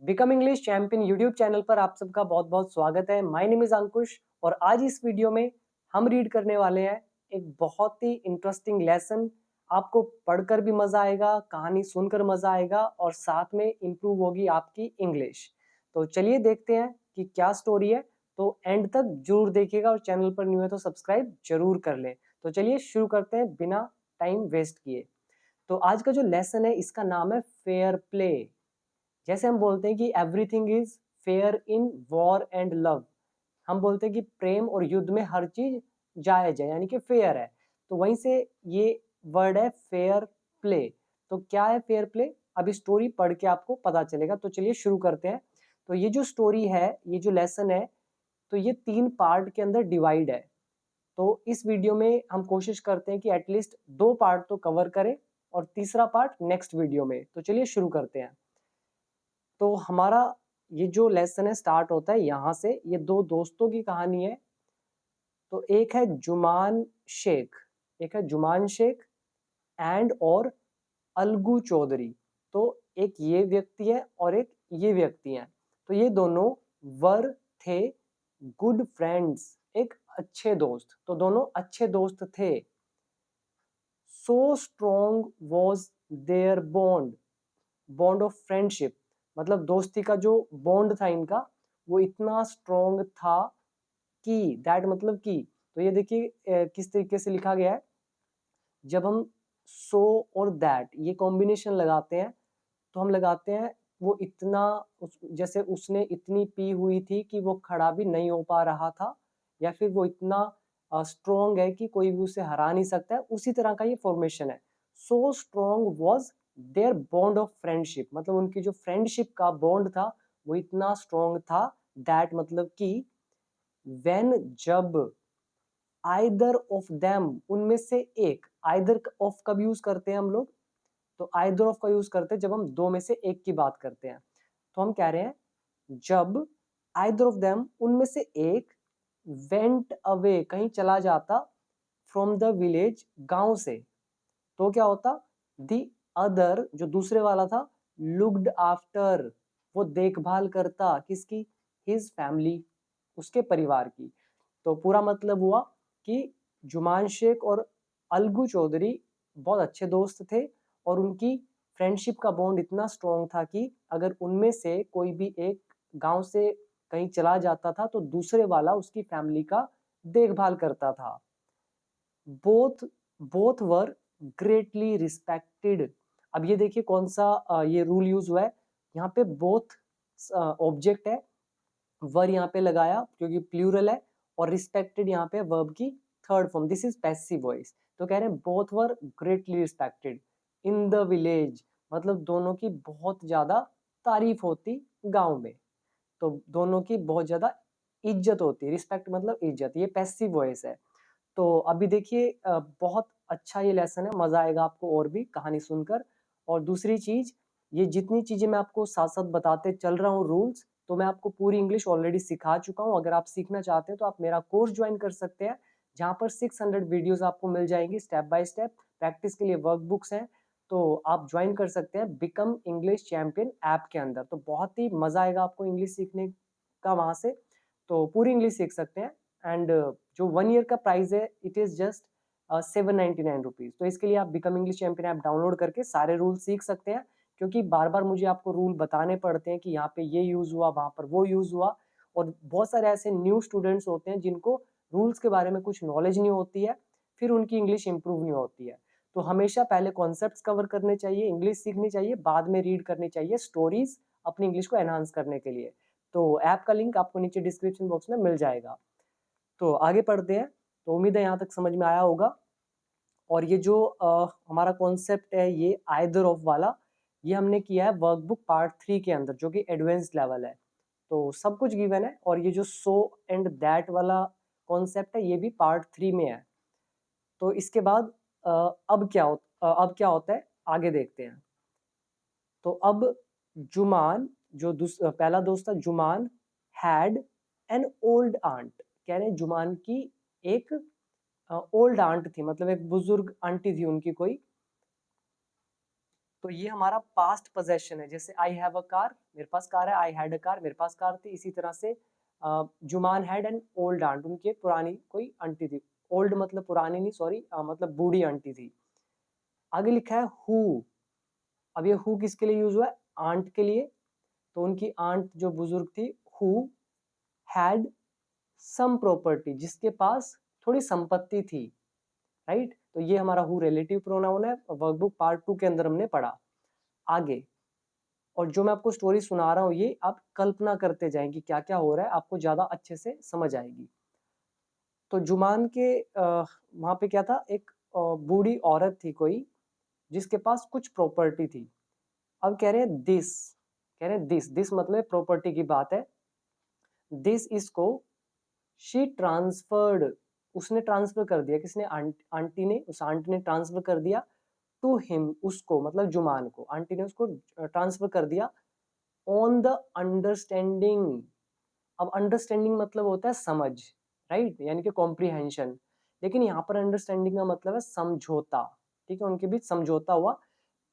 Become English champion YouTube channel पर आप सबका बहुत बहुत स्वागत है। माय नेम इज अंकुश और आज इस वीडियो में हम रीड करने वाले हैं एक बहुत ही इंटरेस्टिंग लेसन। आपको पढ़कर भी मजा आएगा, कहानी सुनकर मजा आएगा और साथ में इम्प्रूव होगी आपकी इंग्लिश। तो चलिए देखते हैं कि क्या स्टोरी है। तो एंड तक जरूर देखिएगा और चैनल पर न्यू है तो सब्सक्राइब जरूर कर लें। तो चलिए शुरू करते हैं बिना टाइम वेस्ट किए। तो आज का जो लेसन है इसका नाम है फेयर प्ले। जैसे हम बोलते हैं कि everything is fair in war and love, हम बोलते हैं कि प्रेम और युद्ध में हर चीज जायज है यानी कि फेयर है। तो वहीं से ये वर्ड है फेयर प्ले। तो क्या है फेयर प्ले, अभी स्टोरी पढ़ के आपको पता चलेगा। तो चलिए शुरू करते हैं। तो ये जो स्टोरी है, ये जो लेसन है, तो ये 3 पार्ट के अंदर डिवाइड है। तो इस वीडियो में हम कोशिश करते हैं कि एटलीस्ट 2 पार्ट तो कवर करें और तीसरा पार्ट नेक्स्ट वीडियो में। तो चलिए शुरू करते हैं। तो हमारा ये जो लेसन है स्टार्ट होता है यहाँ से। ये 2 दोस्तों की कहानी है। तो एक है जुमान शेख, एक है जुमान शेख एंड और अलगू चौधरी। तो एक ये व्यक्ति है और एक ये व्यक्ति है। तो ये दोनों वर थे गुड फ्रेंड्स, एक अच्छे दोस्त। तो दोनों अच्छे दोस्त थे। So strong was their bond, bond of friendship, मतलब दोस्ती का जो बॉन्ड था इनका वो इतना स्ट्रॉन्ग था कि, दैट मतलब कि। तो ये देखिए किस तरीके से लिखा गया है। जब हम सो और दैट ये कॉम्बिनेशन लगाते हैं तो हम लगाते हैं वो इतना जैसे उसने इतनी पी हुई थी कि वो खड़ा भी नहीं हो पा रहा था, या फिर वो इतना स्ट्रॉन्ग है कि कोई भी उसे हरा नहीं सकता है, उसी तरह का ये फॉर्मेशन है। So strong was their bond of friendship, मतलब उनकी जो फ्रेंडशिप का बॉन्ड था वो इतना स्ट्रॉन्ग था। दैट मतलब कि व्हेन, जब, आइदर ऑफ देम उनमें से एक, आइदर ऑफ कब यूज करते हैं हम लोग, तो आइदर ऑफ का यूज करते हैं जब हम दो में से एक की बात करते हैं। तो हम कह रहे हैं जब आइदर ऑफ देम उनमें से एक वेंट अवे कहीं चला जाता, फ्रॉम द विलेज गांव से, तो क्या होता, द अदर जो दूसरे वाला था, लुक्ड आफ्टर वो देखभाल करता, किसकी, हिज फैमिली उसके परिवार की। तो पूरा मतलब हुआ कि जुमान शेख और अलगू चौधरी बहुत अच्छे दोस्त थे और उनकी फ्रेंडशिप का बॉन्ड इतना स्ट्रॉन्ग था कि अगर उनमें से कोई भी एक गांव से कहीं चला जाता था तो दूसरे वाला उसकी फैमिली का देखभाल करता था। Both both were greatly respected. अब ये देखिए कौन सा ये रूल यूज हुआ है। यहाँ पे बोथ ऑब्जेक्ट है, वर यहाँ पे लगाया क्योंकि प्लूरल है, और रिस्पेक्टेड यहाँ पे वर्ब की third form, this is passive voice. तो कह रहे हैं both were greatly respected in the village, मतलब दोनों की बहुत ज्यादा तारीफ होती गांव में। तो दोनों की बहुत ज्यादा इज्जत होती है, रिस्पेक्ट मतलब इज्जत, ये पैसिव वॉइस है। तो अभी देखिए बहुत अच्छा ये लेसन है, मजा आएगा आपको और भी कहानी सुनकर। और दूसरी चीज, ये जितनी चीजें मैं आपको साथ साथ बताते चल रहा हूँ रूल्स, तो मैं आपको पूरी इंग्लिश ऑलरेडी सिखा चुका हूँ। अगर आप सीखना चाहते हैं तो आप मेरा कोर्स ज्वाइन कर सकते हैं, जहाँ पर 600 वीडियोस आपको मिल जाएंगी स्टेप बाय स्टेप। प्रैक्टिस के लिए वर्कबुक्स हैं, तो आप ज्वाइन कर सकते हैं बिकम इंग्लिश चैंपियन ऐप के अंदर। तो बहुत ही मजा आएगा आपको इंग्लिश सीखने का वहां से, तो पूरी इंग्लिश सीख सकते हैं। एंड जो 1 ईयर का प्राइस है इट इज जस्ट 799 रुपीज। तो इसके लिए आप become English champion app download करके सारे रूल सीख सकते हैं, क्योंकि बार बार मुझे आपको रूल बताने पड़ते हैं कि यहाँ पे ये यूज हुआ, वहां पर वो यूज हुआ। और बहुत सारे ऐसे न्यू स्टूडेंट्स होते हैं जिनको रूल्स के बारे में कुछ नॉलेज नहीं होती है, फिर उनकी इंग्लिश इंप्रूव नहीं होती है। तो हमेशा पहले कॉन्सेप्ट्स कवर करने चाहिए, इंग्लिश सीखनी चाहिए, बाद में रीड करनी चाहिए स्टोरीज अपनी इंग्लिश को एनहांस करने के लिए। तो ऐप का लिंक आपको नीचे डिस्क्रिप्शन बॉक्स में मिल जाएगा। तो आगे पढ़ते हैं। तो उम्मीद है यहाँ तक समझ में आया होगा। और ये जो हमारा कॉन्सेप्ट है ये आइदर ऑफ वाला, ये हमने किया है वर्कबुक पार्ट 3 के अंदर, जो कि एडवांस लेवल है। तो सब कुछ गिवन है। और ये जो सो एंड दैट वाला कॉन्सेप्ट है ये भी पार्ट 3 में है। तो इसके बाद अब क्या होता है आगे देखते हैं। तो अब जुमान, जो पहला दोस्त था जुमान, हैड एन ओल्ड आंट। कह रहे हैं जुमान की एक ओल्ड आंट थी, मतलब एक बुजुर्ग आंटी थी उनकी कोई। तो ये हमारा पास्ट पोजेशन है। जैसे आई हैव अ कार, मेरे पास कार है, आई हैड अ कार, मेरे पास कार थी। इसी तरह से जुमान हैड एन ओल्ड आंट, उनके पुरानी कोई आंटी थी। ओल्ड मतलब पुरानी नहीं, सॉरी, मतलब बूढ़ी आंटी थी। आगे लिखा है हु। अब ये हु किसके लिए यूज हुआ है? आंट के लिए। तो उनकी आंट जो बुजुर्ग थी, हु हैड सम प्रॉपर्टी, जिसके पास थोड़ी संपत्ति थी, राइट। तो ये हमारा हु रिलेटिव प्रोनाउन है, वर्कबुक पार्ट 2 के अंदर हमने पढ़ा। आगे, और जो मैं आपको स्टोरी सुना रहा हूँ ये आप कल्पना करते जाएंगे क्या क्या हो रहा है, आपको ज्यादा अच्छे से समझ आएगी। तो जुमान के वहां पे क्या था, एक बूढ़ी औरत थी कोई, जिसके पास कुछ प्रॉपर्टी थी। अब कह रहे हैं दिस, कह रहे हैं दिस, दिस मतलब प्रॉपर्टी की बात है। दिस इसको शी ट्रांसफर्ड, उसने ट्रांसफर कर दिया। किसने? आंटी ने, उस आंटी ने ट्रांसफर कर दिया टू हिम, उसको मतलब जुमान को, आंटी ने उसको ट्रांसफर कर दिया ऑन द अंडरस्टैंडिंग। अब अंडरस्टैंडिंग मतलब होता है समझ, राइट, यानी कि कॉम्प्रीहेंशन। लेकिन यहाँ पर अंडरस्टैंडिंग का मतलब है समझौता, ठीक है, उनके बीच समझौता हुआ।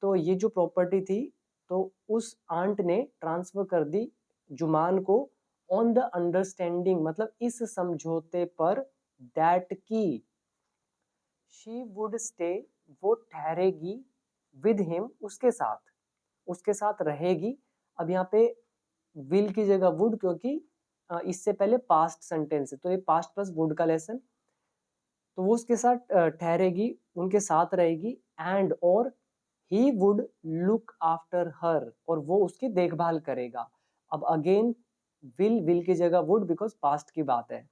तो ये जो प्रॉपर्टी थी, तो उस आंट ने ट्रांसफर कर दी जुमान को ऑन द अंडरस्टैंडिंग, मतलब इस समझौते पर, दैट की शी वुड स्टे, वो ठहरेगी, विद हिम, उसके साथ रहेगी। अब यहाँ पे विल की जगह वुड, क्योंकि इससे पहले पास्ट सेंटेंस है, तो ये पास्ट प्लस वुड का लेसन। तो वो उसके साथ ठहरेगी, उनके साथ रहेगी, एंड और he would look after her, और वो उसकी देखभाल करेगा। अब अगेन विल की जगह वुड, बिकॉज पास्ट की बात है।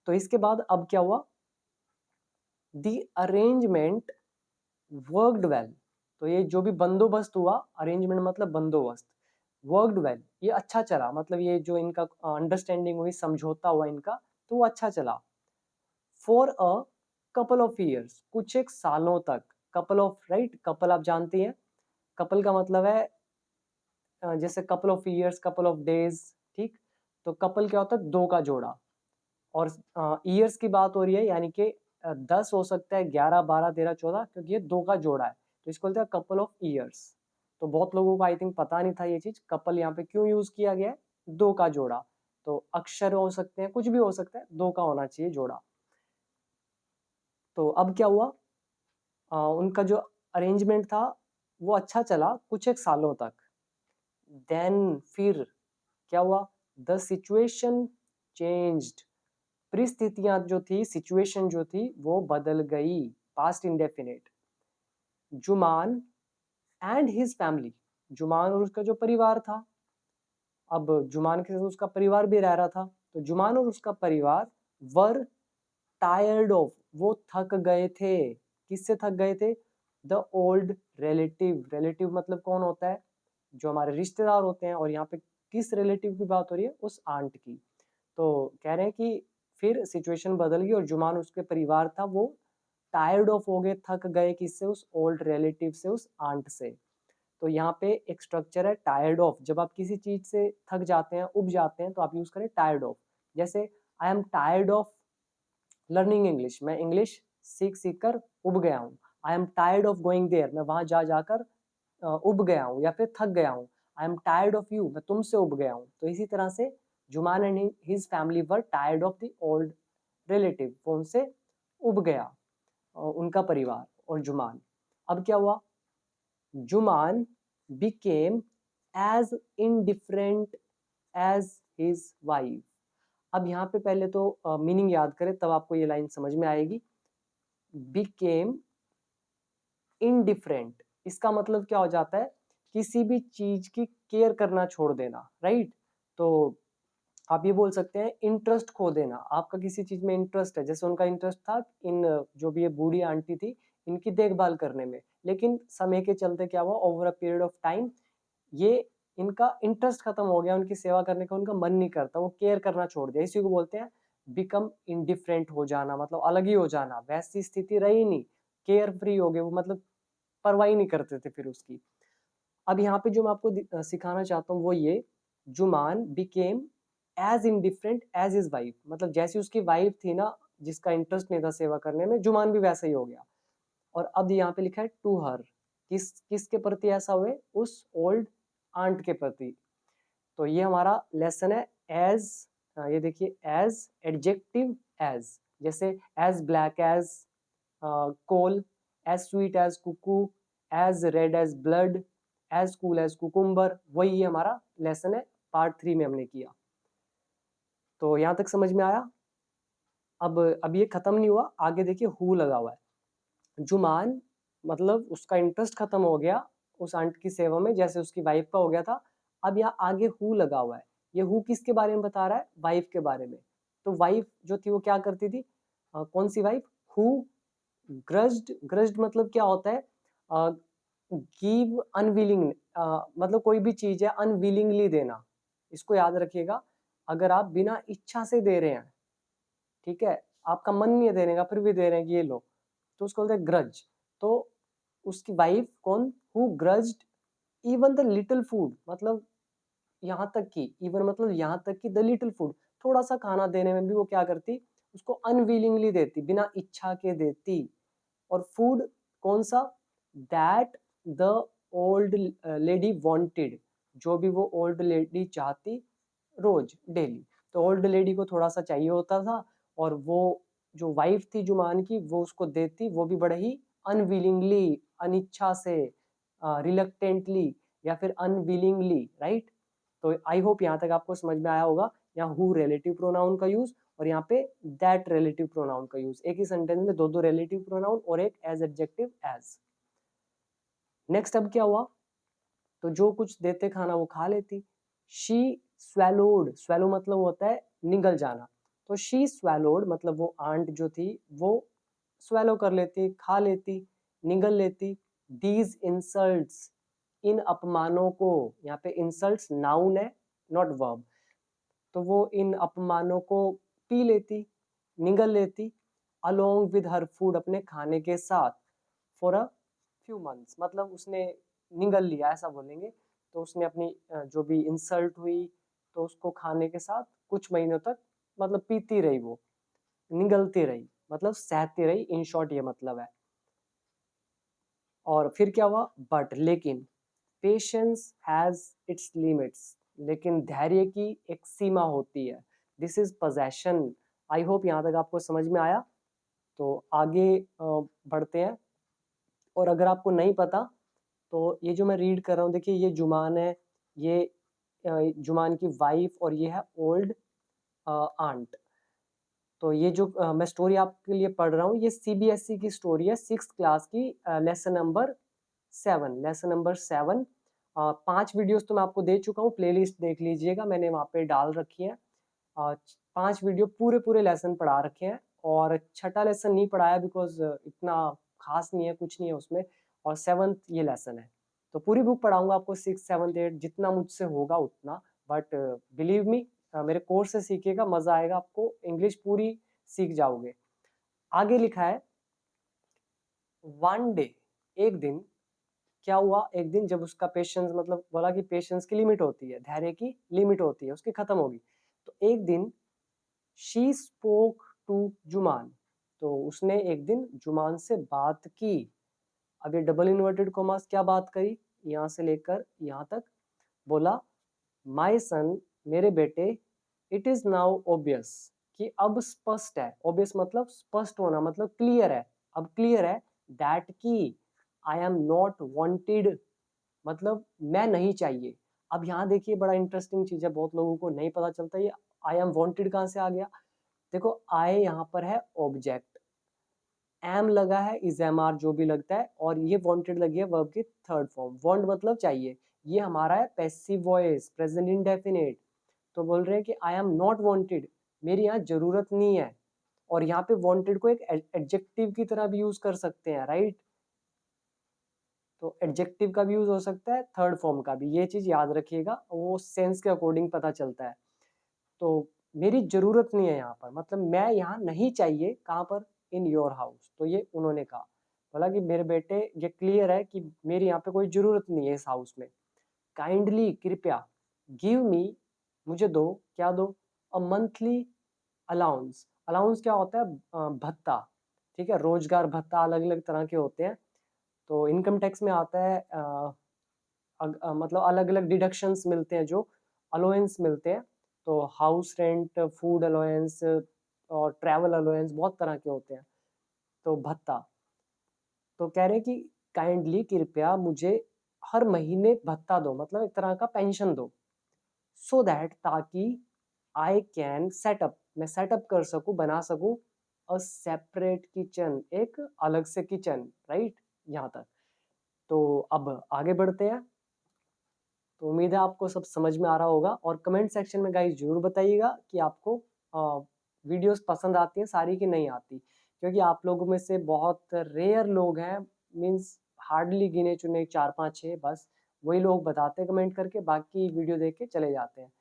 तो इसके बाद अब क्या हुआ? The arrangement worked well. तो ये जो भी बंदोबस्त हुआ, अरेंजमेंट मतलब बंदोबस्त, वर्कड वेल, ये अच्छा चला, मतलब ये जो इनका अंडरस्टैंडिंग हुई, समझौता हुआ इनका, तो वो अच्छा चला। For a couple of years, कुछ एक सालों तक। कपल ऑफ, राइट, कपल आप जानती हैं, कपल का मतलब है जैसे couple of years, couple of days, ठीक। तो कपल क्या होता है? दो का जोड़ा। और ईयर्स की बात हो रही है, यानी कि 10 हो सकता है, 11, 12, 13, 14, क्योंकि ये दो का जोड़ा है, तो इसको बोलते हैं कपल ऑफ ईयर्स। तो बहुत लोगों को आई थिंक पता नहीं था ये चीज, कपल यहाँ पे क्यों यूज किया गया है, दो का जोड़ा। तो अक्षर हो सकते हैं, कुछ भी हो सकता है, दो का होना चाहिए जोड़ा। तो अब क्या हुआ? उनका जो अरेंजमेंट था वो अच्छा चला कुछ एक सालों तक। देन फिर क्या हुआ? द सिचुएशन चेंज्ड, परिस्थितियां जो थी, सिचुएशन जो थी वो बदल गई। Past indefinite. Juman and his family, Juman और उसका जो परिवार था, अब जुमान के साथ उसका परिवार भी रह रहा था, तो जुमान और उसका परिवार वर टायर्ड ऑफ, वो थक गए थे। किससे थक गए थे? The old relative. रिलेटिव मतलब कौन होता है? जो हमारे रिश्तेदार होते हैं। और यहाँ पे किस रिलेटिव की बात हो रही है? उस आंट की। तो कह रहे हैं कि फिर सिचुएशन बदल गई और जुमान उसके परिवार था वो टायर्ड ऑफ हो गए, थक गए। किससे? उस ओल्ड रिलेटिव से, उस आंट से। तो यहाँ पे एक स्ट्रक्चर है टायर्ड ऑफ। जब आप किसी चीज से थक जाते हैं, उब जाते हैं, तो आप यूज करें टायर्ड ऑफ। जैसे I am tired of learning English, मैं इंग्लिश सीख सीख कर उब गया हूँ। I am tired of going there, मैं वहां जा जाकर उब गया हूँ या फिर थक गया हूँ। I am tired of you, मैं तुमसे उब गया हूँ। तो इसी तरह से Juman and his family were tired of the old relative, वो उनसे उब गया, उनका परिवार और जुमान। अब क्या हुआ? Juman became as indifferent as his wife. अब यहाँ पे पहले तो मीनिंग याद करें, तब आपको ये लाइन समझ में आएगी। बिकेम इनडिफरेंट, इसका मतलब क्या हो जाता है? किसी भी चीज की केयर करना छोड़ देना, राइट। तो आप ये बोल सकते हैं इंटरेस्ट खो देना। आपका किसी चीज में इंटरेस्ट है, जैसे उनका इंटरेस्ट था इन जो भी ये बूढ़ी आंटी थी, इनकी देखभाल करने में। लेकिन समय के चलते क्या हुआ? Over a period of time ये इनका इंटरेस्ट खत्म हो गया, उनकी सेवा करने का उनका मन नहीं करता, वो केयर करना छोड़ दिया। इसी को बोलते हैं बिकम इंडिफरेंट हो जाना, मतलब अलग ही हो जाना। वैसी स्थिति रही नहीं, केयर फ्री हो गए वो, मतलब परवाह नहीं करते थे फिर उसकी। अब यहाँ पे जो मैं आपको सिखाना चाहता हूँ वो ये, Juman became as indifferent as his wife, मतलब जैसी उसकी वाइफ थी ना, जिसका इंटरेस्ट नहीं था सेवा करने में, जुमान भी वैसा ही हो गया। और अब यहाँ पे लिखा है टू हर, किसके प्रति ऐसा हुए? उस ओल्ड आंट के प्रति। तो ये हमारा लेसन है एज, ये देखिए एज एडजेक्टिव एज, जैसे as black as coal, as sweet as cuckoo, as red as blood, as cool as cucumber. वही ये हमारा लेसन है, पार्ट 3 में हमने किया। तो यहाँ तक समझ में आया? अब ये खत्म नहीं हुआ, आगे देखिए हु लगा हुआ है। जुमान मतलब उसका इंटरेस्ट खत्म हो गया उस आंट की सेवा में, जैसे उसकी वाइफ का हो गया था। अब यहाँ आगे हु लगा हुआ है। ये हु किसके बारे में बता रहा है? वाइफ के बारे में। तो वाइफ जो थी वो क्या करती थी? कौन सी वाइफ? हु ग्रज्ड मतलब क्या होता है? गिव अनविलिंग, मतलब कोई भी चीज है अनविलिंगली देना। इसको याद रखिएगा, अगर आप बिना इच्छा से दे रहे हैं, ठीक है, आपका मन नहीं है देने का फिर भी दे रहे हैं कि ये लो, तो उसको बोलते हैं ग्रज। तो उसकी वाइफ कौन? Who grudged even the little food, मतलब यहाँ तक कि, इवन मतलब यहाँ तक कि द लिटिल फूड, थोड़ा सा खाना देने में भी वो क्या करती? उसको अनविलिंगली देती, बिना इच्छा के देती। और फूड कौन सा? That the old lady wanted, जो भी वो ओल्ड लेडी चाहती रोज डेली। तो ओल्ड लेडी को थोड़ा सा चाहिए होता था, और वो जो वाइफ थी जुमान की वो उसको देती, वो भी बड़े ही अनविलिंगली, अनिच्छा से, रिलक्टेंटली या फिर अनविलिंगली, राइट। तो आई होप यहाँ तक आपको समझ में आया होगा। यहाँ हु रिलेटिव प्रोनाउन का यूज, और यहाँ पे दैट रिलेटिव प्रोनाउन का यूज। एक ही सेंटेंस में दो दो रिलेटिव प्रोनाउन और एक एज एडजेक्टिव एज। नेक्स्ट अब क्या हुआ? तो जो कुछ देते खाना वो खा लेती। शी स्वैलोड, स्वैलो मतलब होता है निगल जाना। तो शी स्वैलोड मतलब वो आंट जो थी वो स्वैलो कर लेती, खा लेती, निगल लेती। दीज इंसल्ट्स, इन अपमानों को, यहाँ पे इंसल्ट्स नाउन है नॉट वर्ब, तो वो इन अपमानों को पी लेती, निगल लेती, अलोंग विद हर फूड, अपने खाने के साथ, फॉर अ फ्यू मंथ्स, मतलब उसने निगल लिया ऐसा बोलेंगे। तो उसने अपनी जो भी इंसल्ट हुई तो उसको खाने के साथ कुछ महीनों तक मतलब पीती रही, वो निगलती रही, मतलब सहती रही, इन शॉर्ट ये मतलब है। और फिर क्या हुआ? बट लेकिन, पेशेंस हैज इट्स लिमिट्स, लेकिन धैर्य की एक सीमा होती है। This is possession. I hope यहाँ तक आपको समझ में आया। तो आगे बढ़ते हैं। और अगर आपको नहीं पता तो ये जो मैं रीड कर रहा हूँ, देखिए ये जुमान है, ये जुमान की वाइफ, और ये है ओल्ड आंट। तो ये जो मैं स्टोरी आपके लिए पढ़ रहा हूँ, ये सीबीएसई की स्टोरी है, 6th क्लास की, lesson number 7, lesson number 7। 5 videos तो मैं आपको दे चुका हूँ, प्लेलिस्ट देख लीजिएगा, मैंने वहाँ पे डाल रखी है। 5 वीडियो पूरे पूरे लेसन पढ़ा रखे हैं, और छठा लेसन नहीं पढ़ाया बिकॉज इतना खास नहीं है, कुछ नहीं है उसमें। और 7th ये लेसन है। तो पूरी बुक पढ़ाऊंगा आपको, 6, 7, 8 जितना मुझसे होगा उतना। बट बिलीव मी, मेरे कोर्स से सीखिएगा, मजा आएगा आपको, इंग्लिश पूरी सीख जाओगे। आगे लिखा है वन डे, एक दिन। क्या हुआ? एक दिन जब उसका पेशेंस, मतलब बोला कि पेशेंस की लिमिट होती है, धैर्य की लिमिट होती है, उसकी खत्म होगी। तो एक दिन शी स्पोक टू जुमान, तो उसने एक दिन जुमान से बात की। अब ये डबल इन्वर्टेड कॉमास, क्या बात करी? यहाँ से लेकर यहाँ तक बोला, माई सन, मेरे बेटे, इट इज नाउ ऑब्वियस, कि अब स्पष्ट है। ऑब्वियस मतलब स्पष्ट होना, मतलब क्लियर है, अब क्लियर है। दैट की आई एम नॉट वांटेड, मतलब मैं नहीं चाहिए। अब यहाँ देखिए बड़ा इंटरेस्टिंग चीज है, बहुत लोगों को नहीं पता चलता ये आई एम वांटेड कहाँ से आ गया। देखो आई यहाँ पर है ऑब्जेक्ट, एम लगा है, इज एम आर जो भी लगता है, और ये वांटेड लगी है वर्ब की थर्ड फॉर्म। वांट मतलब चाहिए, ये हमारा है पैसिव वॉइस, प्रेजेंट इंडेफिनिट। तो बोल रहे हैं कि आई एम नॉट वांटेड, मेरी यहाँ जरूरत नहीं है। और यहाँ पे वांटेड को एक एडजेक्टिव की तरह भी यूज कर सकते हैं, राइट। तो एडजेक्टिव का भी यूज हो सकता है, थर्ड फॉर्म का भी, ये चीज याद रखिएगा, वो सेंस के अकॉर्डिंग पता चलता है। तो मेरी जरूरत नहीं है यहाँ पर, मतलब मैं यहाँ नहीं चाहिए, कहाँ पर? In your house. तो ये उन्होंने कहा, बोला कि मेरे बेटे, ये क्लियर है कि मेरी यहाँ पे कोई जरूरत नहीं है इस हाउस में। काइंडली, कृपया, गिव मी, मुझे दो, क्या दो? A monthly allowance. अलाउंस क्या होता है? भत्ता, ठीक है, रोजगार भत्ता अलग अलग तरह के होते हैं। तो इनकम टैक्स में आता है मतलब अलग अलग डिडक्शंस मिलते हैं, जो अलोवेंस मिलते हैं। तो हाउस रेंट, फूड अलोवेंस और ट्रैवल अलोवेंस बहुत तरह के होते हैं। तो भत्ता, तो कह रहे हैं कि काइंडली कृपया मुझे हर महीने भत्ता दो, मतलब एक तरह का पेंशन दो, सो दैट ताकि आई कैन सेटअप, मैं सेटअप कर सकूं, बना सकूं अ सेपरेट किचन, एक अलग से किचन, राइट। यहाँ तक। तो अब आगे बढ़ते हैं। तो उम्मीद है आपको सब समझ में आ रहा होगा, और कमेंट सेक्शन में गाइस जरूर बताइएगा कि आपको वीडियोस पसंद आती हैं सारी की नहीं आती, क्योंकि आप लोगों में से बहुत रेयर लोग हैं, मीन्स हार्डली गिने चुने 4 5 6 बस वही लोग बताते हैं कमेंट करके, बाकी वीडियो देख के चले जाते हैं।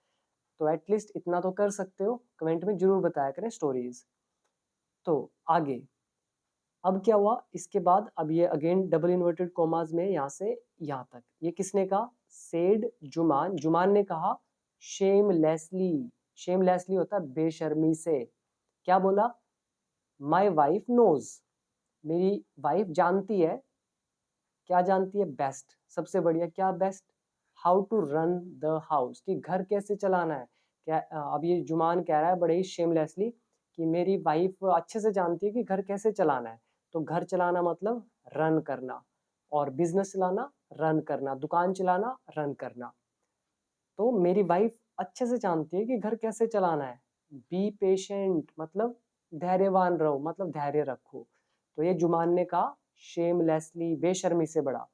तो एटलीस्ट इतना तो कर सकते हो, कमेंट में जरूर बताया करें स्टोरीज। तो आगे अब क्या हुआ इसके बाद, अब ये अगेन डबल इन्वर्टेड कॉमास में यहाँ से यहाँ तक, ये किसने कहा, सेड जुमान, जुमान ने कहा शेमलेसली, शेमलेसली होता है बेशर्मी से। क्या बोला, माई वाइफ नोज, मेरी वाइफ जानती है, क्या जानती है, बेस्ट, सबसे बढ़िया, क्या best, how to run the house, कि घर कैसे चलाना है। क्या अब ये जुमान कह रहा है बड़े ही शेमलेसली कि मेरी वाइफ अच्छे से जानती है कि घर कैसे चलाना है। तो घर चलाना मतलब रन करना, और बिजनेस चलाना रन करना, दुकान चलाना रन करना। तो मेरी वाइफ अच्छे से जानती है कि घर कैसे चलाना है। बी पेशेंट मतलब धैर्यवान रहो, मतलब धैर्य रखो। तो ये जुमान ने कहा शेमलेसली, बेशर्मी से बड़ा।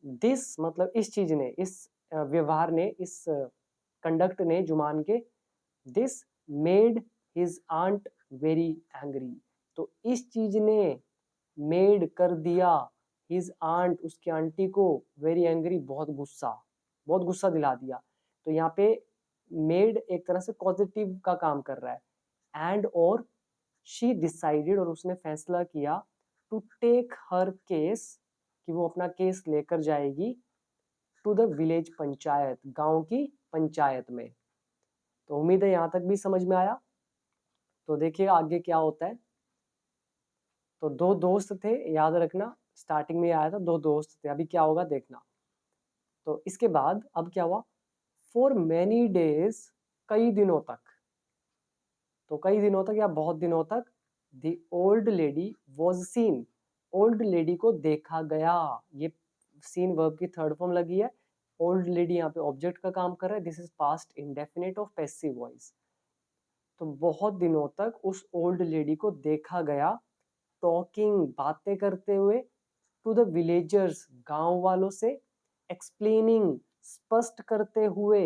दिस मतलब इस चीज ने, इस व्यवहार ने, इस कंडक्ट ने जुमान के, this made his aunt very angry, तो इस चीज ने मेड कर दिया हिज आंट, उसकी आंटी को, वेरी एंग्री बहुत गुस्सा, बहुत गुस्सा दिला दिया। तो यहाँ पे मेड एक तरह से पॉजिटिव का काम कर रहा है। एंड और शी डिसाइडेड, और उसने फैसला किया, टू टेक हर केस, कि वो अपना केस लेकर जाएगी, टू द विलेज पंचायत, गांव की पंचायत में। तो उम्मीद है यहाँ तक भी समझ में आया। तो देखिए आगे क्या होता है। तो दो दोस्त थे, याद रखना, स्टार्टिंग में आया था, दो दोस्त थे, अभी क्या होगा देखना। तो इसके बाद अब क्या हुआ, फॉर मैनी डेज, कई दिनों तक, तो कई दिनों तक या बहुत दिनों तक, the old lady was seen, old lady को देखा गया। ये सीन वर्ब की थर्ड फॉर्म लगी है। ओल्ड लेडी यहाँ पे ऑब्जेक्ट का काम कर रहा है, this is past indefinite of passive voice. तो बहुत दिनों तक उस ओल्ड लेडी को देखा गया, टॉकिंग बातें करते हुए, टू द विलेजर्स गांव वालों से, एक्सप्लेनिंग स्पष्ट करते हुए,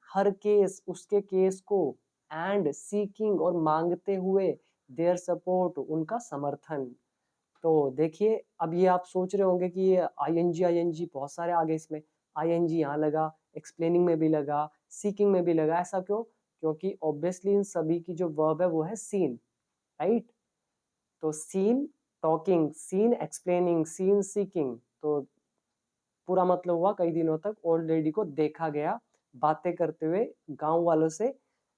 हर केस उसके केस को, एंड सीकिंग और मांगते हुए, देयर सपोर्ट उनका समर्थन। तो देखिए अब ये आप सोच रहे होंगे कि ये आईएनजी बहुत सारे आगे इसमें, आईएनजी यहाँ लगा, एक्सप्लेनिंग में भी लगा, सीकिंग में भी लगा, ऐसा क्यों, क्योंकि ऑब्वियसली इन सभी की जो वर्ब है वो है सीन, राइट। तो seen talking, seen explaining, seen seeking, तो पूरा मतलब हुआ कई दिनों तक ओल्ड लेडी को देखा गया, बातें करते हुए गांव वालों से,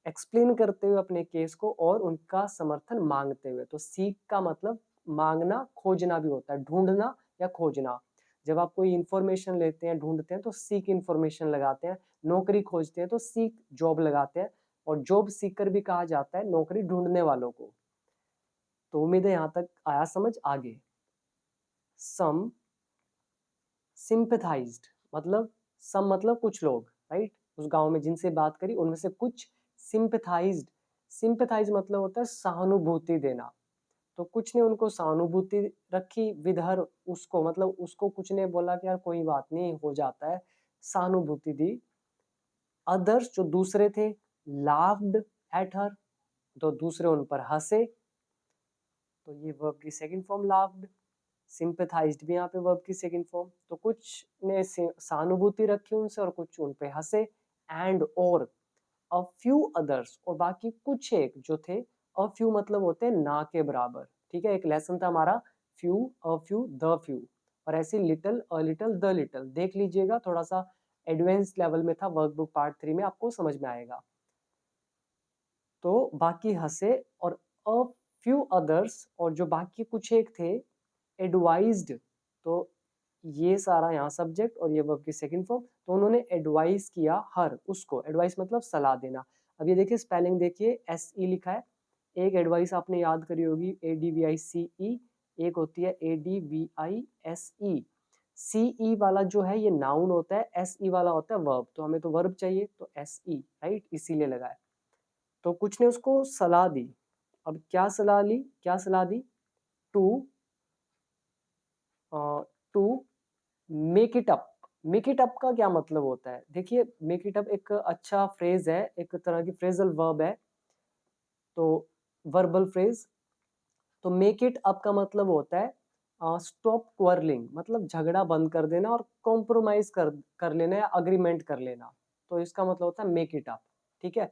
एक्सप्लेन करते हुए अपने केस को, और उनका समर्थन मांगते हुए। तो सीक का मतलब मांगना, खोजना भी होता है, ढूंढना या खोजना। जब आप कोई इंफॉर्मेशन लेते हैं, ढूंढते हैं, तो सीक इंफॉर्मेशन लगाते हैं। नौकरी खोजते हैं तो सीक जॉब लगाते हैं, और जॉब सीकर भी कहा जाता है नौकरी ढूंढने वालों को। तो उम्मीद है यहाँ तक आया समझ। आगे सम सिंपैथाइज्ड, मतलब सम मतलब कुछ लोग, राइट, उस गांव में जिनसे बात करी उनमें से कुछ सिंपैथाइज्ड, सिंपैथाइज मतलब होता है सहानुभूति देना। तो कुछ ने उनको सहानुभूति रखी, विद हर, उसको मतलब उसको कुछ ने बोला कि यार कोई बात नहीं, हो जाता है, सहानुभूति दी। अदर्स जो दूसरे थे, लाफ्ड एट हर, तो दूसरे उन पर हंसे। तो ये वर्ब की सेकंड फॉर्म लाफ्ड, सिंपैथाइज्ड भी यहाँ पे वर्ब की सेकंड फॉर्म। तो कुछ ने सहानुभूति रखी उनसे और कुछ उन पे हंसे। एंड और अ फ्यू अदर्स, और बाकी कुछ एक जो थे, अ फ्यू मतलब होते हैं ना के बराबर, ठीक है। एक लेसन था हमारा few, a few, the few, और ऐसे little, a little, the little, देख लीजिएगा, थोड़ा सा एडवांस लेवल में था, वर्कबुक पार्ट 3 में आपको समझ में आएगा। तो बाकी हंसे, और अ फ्यू अदर्स, और जो बाकी कुछ एक थे, एडवाइज्ड, तो ये सारा यहाँ सब्जेक्ट और ये वर्ब की सेकंड फॉर्म। तो उन्होंने एडवाइस किया हर, उसको, एडवाइस मतलब सलाह देना। अब ये देखिए स्पेलिंग देखिए, एस ई लिखा है। एक एडवाइस आपने याद करी होगी, ADVICE, एक होती है ADVISE। CE वाला जो है ये नाउन होता है, SE वाला होता है वर्ब। तो हमें तो वर्ब चाहिए, तो SE, राइट, इसीलिए लगाया। तो कुछ ने उसको सलाह दी। अब क्या सलाह ली, क्या सलाह दी? To to make it up. Make it up का क्या मतलब होता है? देखिए मेक इट अप एक अच्छा फ्रेज है, एक तरह की फ्रेजल वर्ब है, तो वर्बल फ्रेज। तो मेक इट अप का मतलब होता है स्टॉप क्वर्लिंग, मतलब झगड़ा बंद कर देना और कॉम्प्रोमाइज कर लेना या अग्रीमेंट कर लेना। तो इसका मतलब होता है मेक इट अप, ठीक है।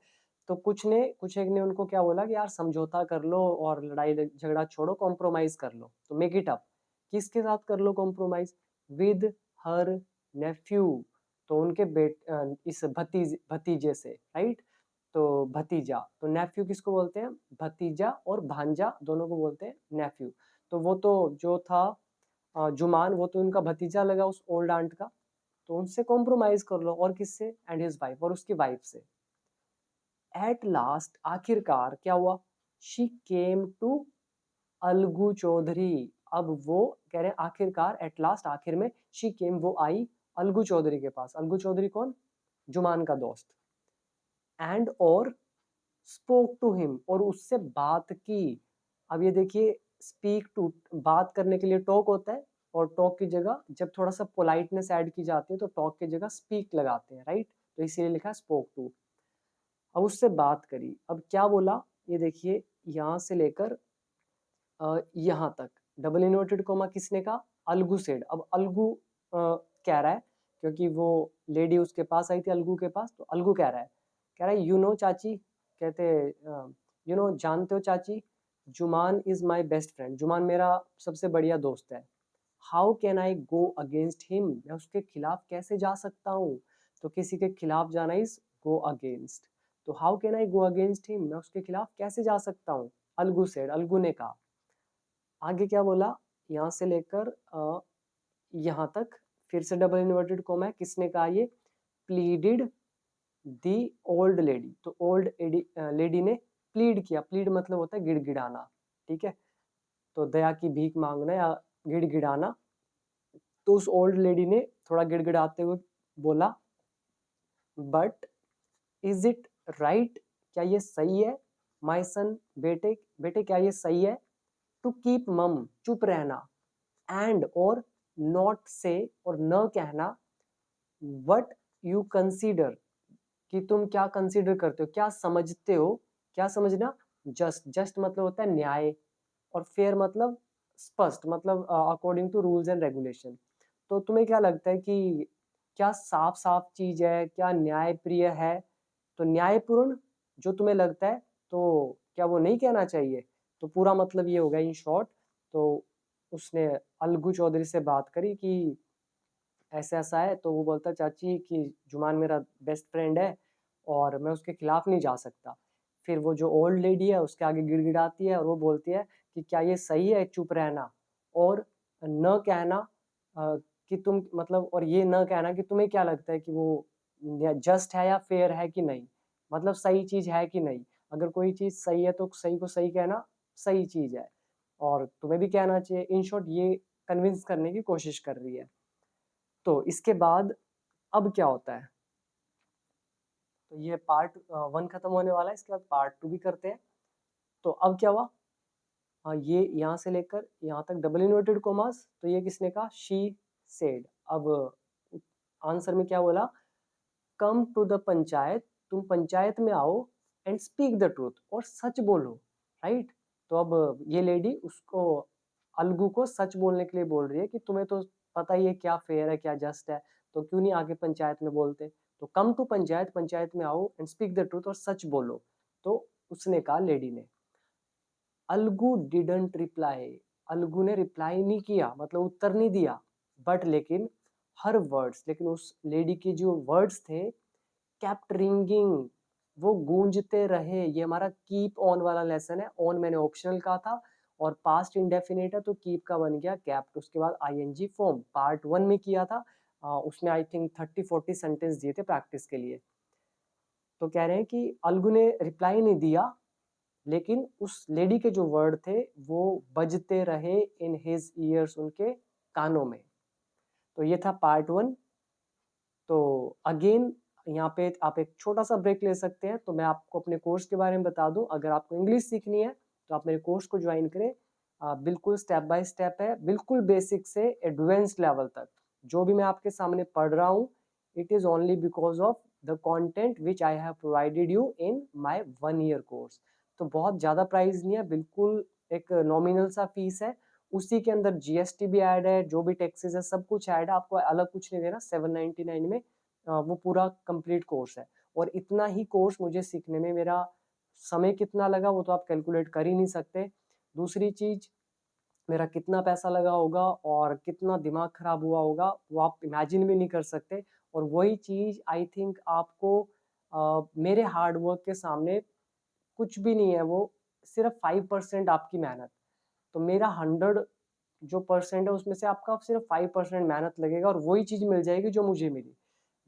तो कुछ एक ने उनको क्या बोला कि यार समझौता कर लो और लड़ाई झगड़ा छोड़ो, कॉम्प्रोमाइज कर लो। तो मेक इट अप किसके साथ कर लो कॉम्प्रोमाइज? विद हर नेफ्यू, तो उनके इस भतीजे से, राइट। तो भतीजा, तो नेफ्यू किसको बोलते हैं? भतीजा और भांजा दोनों को बोलते हैं नेफ्यू। तो वो तो जो था जुमान, वो तो उनका भतीजा लगा उस ओल्ड आंट का। तो उनसे कॉम्प्रोमाइज कर लो, और किससे? एंड हिज वाइफ, और उसकी वाइफ से। एट लास्ट, आखिरकार क्या हुआ? She came to Algu Chaudhary. अब वो कह रहे हैं आखिरकार, एट लास्ट, आखिर में, शी केम, वो आई अलगू चौधरी के पास। अलगू चौधरी कौन? जुमान का दोस्त। एंड और स्पोक टू हिम, और उससे बात की। अब ये देखिए, स्पीक टू, बात करने के लिए टॉक होता है, और टॉक की जगह जब थोड़ा सा पोलाइटनेस ऐड की जाती है तो टॉक की जगह स्पीक लगाते हैं, राइट। तो इसीलिए लिखा है स्पोक टू। अब उससे बात करी, अब क्या बोला? ये देखिए, यहाँ से लेकर यहाँ तक डबल इन्वर्टेड कोमा किसने कहा? अलगू सेड। अब अलगू कह रहा है, क्योंकि वो लेडी उसके पास आई थी अलगू के पास, तो अलगू कह रहा है यू नो चाची, कहते यू नो, जानते हो चाची, जुमान इज माई बेस्ट फ्रेंड, जुमान मेरा सबसे बढ़िया दोस्त है। How can I go against him, मैं उसके खिलाफ कैसे जा सकता हूँ? तो किसी के खिलाफ जाना इज गो अगेंस्ट। तो how can I go against him, मैं उसके खिलाफ कैसे जा सकता हूँ? अलगू सेड, अलगू ने कहा। आगे क्या बोला? यहाँ से लेकर यहाँ तक फिर से डबल इन्वर्टेड कोमा है, किसने कहा ये? प्लीडिड दी ओल्ड लेडी, तो ओल्ड लेडी ने प्लीड किया। प्लीड मतलब होता है गिड़गिड़ाना, ठीक है। तो दया की भीख मांगना या गिड़गिड़ाना। तो उस ओल्ड लेडी ने थोड़ा गिड़गिड़ाते हुए बोला, बट इज इट राइट, क्या ये सही है? माय सन, बेटे बेटे क्या ये सही है? टू कीप मम, चुप रहना। एंड और नॉट से, और न कहना। वट यू कंसीडर, कि तुम क्या कंसीडर करते हो, क्या समझते हो? क्या समझना? जस्ट, जस्ट मतलब होता है न्याय, और फेयर मतलब स्पष्ट, मतलब according to rules and regulation. तो तुम्हें क्या लगता है कि क्या साफ साफ चीज है, क्या न्यायप्रिय है? तो न्यायपूर्ण जो तुम्हें लगता है, तो क्या वो नहीं कहना चाहिए? तो पूरा मतलब ये हो गया इन शॉर्ट। तो उसने अलगू चौधरी से बात करी कि ऐसा ऐसा है, तो वो बोलता चाची कि जुमान मेरा बेस्ट फ्रेंड है और मैं उसके खिलाफ नहीं जा सकता। फिर वो जो ओल्ड लेडी है उसके आगे गिड़गिड़ाती है और वो बोलती है कि क्या ये सही है चुप रहना, और न कहना कि तुम, मतलब, और ये न कहना कि तुम्हें क्या लगता है कि वो जस्ट है या फेयर है कि नहीं, मतलब सही चीज है कि नहीं। अगर कोई चीज सही है तो सही को सही कहना सही चीज है, और तुम्हें भी कहना चाहिए। इन शॉर्ट ये कन्विंस करने की कोशिश कर रही है। तो इसके बाद अब क्या होता है? तो ये पार्ट 1 खत्म होने वाला है, इसके बाद पार्ट 2 भी करते हैं। तो अब क्या हुआ? ये यहाँ से लेकर यहाँ तक डबल इन्वर्टेड कोमास, तो ये किसने कहा? She said. अब आंसर में क्या बोला? कम टू द पंचायत, तुम पंचायत में आओ, एंड स्पीक द ट्रूथ, और सच बोलो, राइट। तो अब ये लेडी उसको, अलगू को सच बोलने के लिए बोल रही है कि तुम्हें तो पता ही है क्या फेयर है क्या जस्ट है, तो क्यों नहीं आगे पंचायत में बोलते? तो कम टू पंचायत, पंचायत में आओ, एंड स्पीक द ट्रूथ, और सच बोलो। तो उसने कहा, लेडी ने। अलगू डिडंट रिप्लाई, अलगू ने रिप्लाई नहीं किया, मतलब उत्तर नहीं दिया। बट लेकिन हर वर्ड्स, लेकिन उस लेडी के जो वर्ड्स थे, केप्ट रिंगिंग, वो गूंजते रहे। ये हमारा कीप ऑन वाला लेसन है। ऑन मैंने ऑप्शनल कहा था, और पास्ट इंडेफिनिट है तो कीप का बन गया कैप्ट, उसके बाद आईएनजी फॉर्म। पार्ट 1 में किया था, उसमें आई थिंक 30-40 सेंटेंस दिए थे प्रैक्टिस के लिए। तो कह रहे हैं कि अलगू ने रिप्लाई नहीं दिया, लेकिन उस लेडी के जो वर्ड थे वो बजते रहे इन हिज ईयर्स, उनके कानों में। तो ये था पार्ट 1। तो अगेन यहाँ पे आप एक छोटा सा ब्रेक ले सकते हैं। तो मैं आपको अपने कोर्स के बारे में बता दूं, अगर आपको इंग्लिश सीखनी है तो आप मेरे कोर्स को ज्वाइन करें। बिल्कुल स्टेप बाय स्टेप है, बिल्कुल बेसिक से एडवांस्ड लेवल तक। जो भी मैं आपके सामने पढ़ रहा हूँ, it is only because of the content which I have provided you in my 1 year course. तो बहुत ज़्यादा प्राइस नहीं है, बिल्कुल एक नॉमिनल सा फीस है। उसी के अंदर जीएसटी भी ऐड है, जो भी टैक्सेस है सब कुछ ऐड है, आपको अलग कुछ नहीं देना। 799 में वो पूरा कंप्लीट कोर्स है। और इतना ही कोर्स मुझे सीखने में मेरा समय कितना लगा वो तो आप कैलकुलेट कर ही नहीं सकते। दूसरी चीज, मेरा कितना पैसा लगा होगा और कितना दिमाग खराब हुआ होगा वो आप इमेजिन भी नहीं कर सकते। और वही चीज आई थिंक आपको मेरे हार्ड वर्क के सामने कुछ भी नहीं है, वो सिर्फ 5% आपकी मेहनत। तो मेरा 100 जो परसेंट है उसमें से आपका सिर्फ 5% मेहनत लगेगा और वही चीज मिल जाएगी जो मुझे मिली।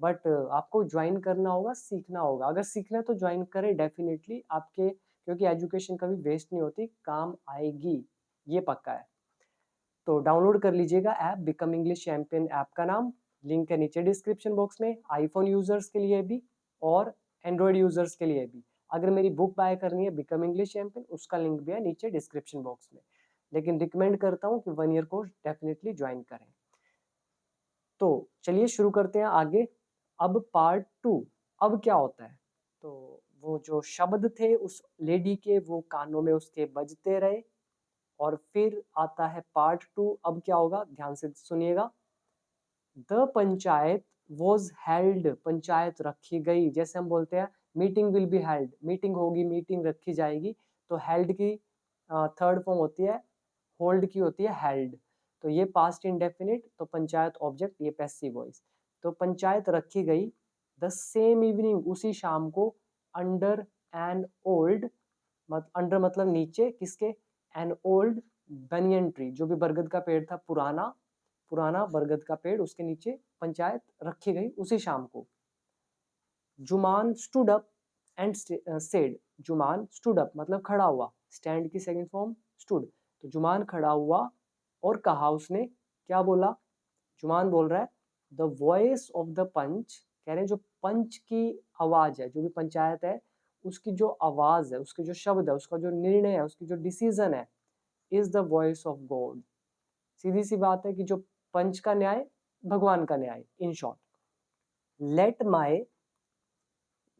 बट आपको ज्वाइन करना होगा, सीखना होगा। अगर सीखना है तो ज्वाइन करें डेफिनेटली आपके, क्योंकि एजुकेशन कभी वेस्ट नहीं होती, काम आएगी, ये पक्का है। तो डाउनलोड कर लीजिएगा app, become English champion app का नाम, लिंक है नीचे डिस्क्रिप्शन बॉक्स में, आईफोन यूजर्स के लिए भी और एंड्रॉयड यूजर्स के लिए भी। अगर मेरी बुक बाय करनी है बिकम इंग्लिश चैंपियन, उसका लिंक भी है नीचे डिस्क्रिप्शन बॉक्स में। लेकिन रिकमेंड करता हूँ कि 1 ईयर कोर्स डेफिनेटली ज्वाइन करें। तो चलिए शुरू करते हैं आगे। अब पार्ट 2, अब क्या होता है। तो वो जो शब्द थे उस लेडी के, वो कानों में उसके बजते रहे। और फिर आता है पार्ट 2। अब क्या होगा, ध्यान से सुनिएगा। The panchayat was held, panchayat रखी गई। जैसे हम बोलते हैं meeting will be held, meeting होगी, मीटिंग रखी जाएगी। तो हेल्ड की थर्ड फॉर्म होती है, होल्ड की होती है हेल्ड। तो ये पास्ट इंडेफिनिट, तो पंचायत ऑब्जेक्ट, ये पैसिव वॉइस। तो पंचायत रखी गई द सेम इवनिंग, उसी शाम को, अंडर एन ओल्ड, अंडर मतलब नीचे किसके, एन ओल्ड बनियन ट्री, जो भी बरगद का पेड़ था, पुराना पुराना बरगद का पेड़, उसके नीचे पंचायत रखी गई उसी शाम को। Juman stood up and said, Juman stood up मतलब खड़ा हुआ, स्टैंड की सेकंड फॉर्म स्टूड। तो जुमान खड़ा हुआ और कहा, उसने क्या बोला, जुमान बोल रहा है द वॉइस ऑफ द पंच, कह रहे हैं जो पंच की आवाज है, जो भी पंचायत है उसकी जो आवाज है, उसके जो शब्द है, उसका जो निर्णय है, उसकी जो डिसीजन है, is the voice of God. सीधी सी बात है कि जो पंच का न्याय भगवान का न्याय, in short. Let my,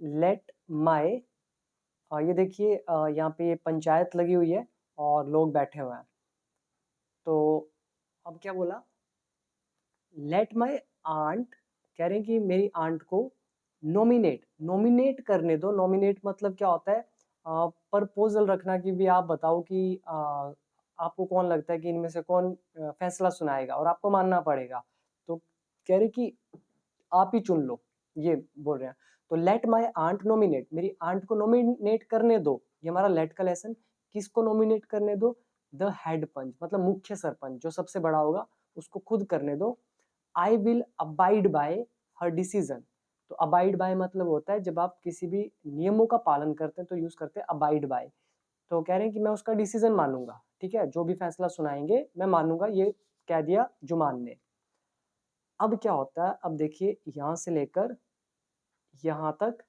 let my, ये देखिए यहाँ पे ये पंचायत लगी हुई है और लोग बैठे हुए हैं। तो अब क्या बोला, लेट माई आंट, कह रहे हैं कि मेरी आंट को नॉमिनेट, नॉमिनेट करने दो। नॉमिनेट मतलब क्या होता है, प्रपोजल रखना कि भी आप बताओ कि आपको कौन लगता है कि इनमें से कौन फैसला सुनाएगा और आपको मानना पड़ेगा। तो कह रहे कि आप ही चुन लो, ये बोल रहे हैं। तो लेट माई आंट नॉमिनेट, मेरी आंट को नॉमिनेट करने दो। ये हमारा लेट का लेसन, किसको नॉमिनेट करने दो, द हेड पंच मतलब मुख्य सरपंच, जो सबसे बड़ा होगा उसको खुद करने दो। I will abide by her decision. तो अबाइड बाय मतलब होता है जब आप किसी भी नियमों का पालन करते हैं तो यूज करते हैं अबाइड बाय। तो कह रहे हैं कि मैं उसका डिसीजन मानूंगा, ठीक है, जो भी फैसला सुनाएंगे मैं मानूंगा, ये कह दिया जुमान ने। अब क्या होता है, अब देखिए यहां से लेकर यहां तक